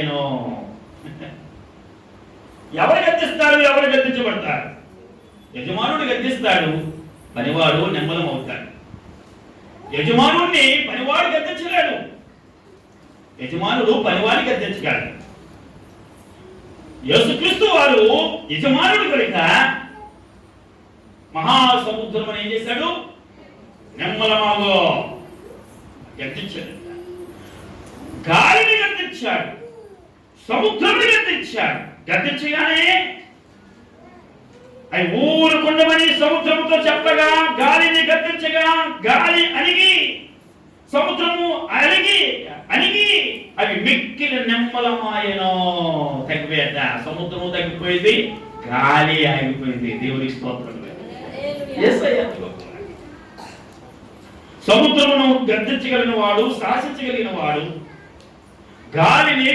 నిమ్మలమాయను. ఎవరు గద్దిస్తారు, ఎవరు గద్దించబడతారు? యజమానుడు గద్దిస్తాడు, పనివాడు నిమ్మలం అవుతాడు. యజమానుడిని పనివాడు గద్దించలేడు, యజమానుడు పనివాడిని గద్దించగలడు. యేసుక్రీస్తు వారు యజమానుడు కనుక మహాసముద్రం ఏం చేశాడు? నిమ్మలమాగో గద్దించాడు. గాలిని గద్దించాడు, సముద్రాన్ని గద్దించాడు. గద్దించగానే అవి ఊరుకుండమని సముద్రముతో చెప్పగా, గాలిని గద్దించగా గాలి అణిగి, సముద్రము అణిగి అవి మిక్కిలి నిమ్మలమాయను. తగ్గిపోయేట, సముద్రము తగ్గిపోయింది, గాలి ఆగిపోయింది. దేవునికి స్తోత్రం. సముద్రమును గద్దించగలిగిన వాడు, శాసించగలిగిన వాడు, గాలిని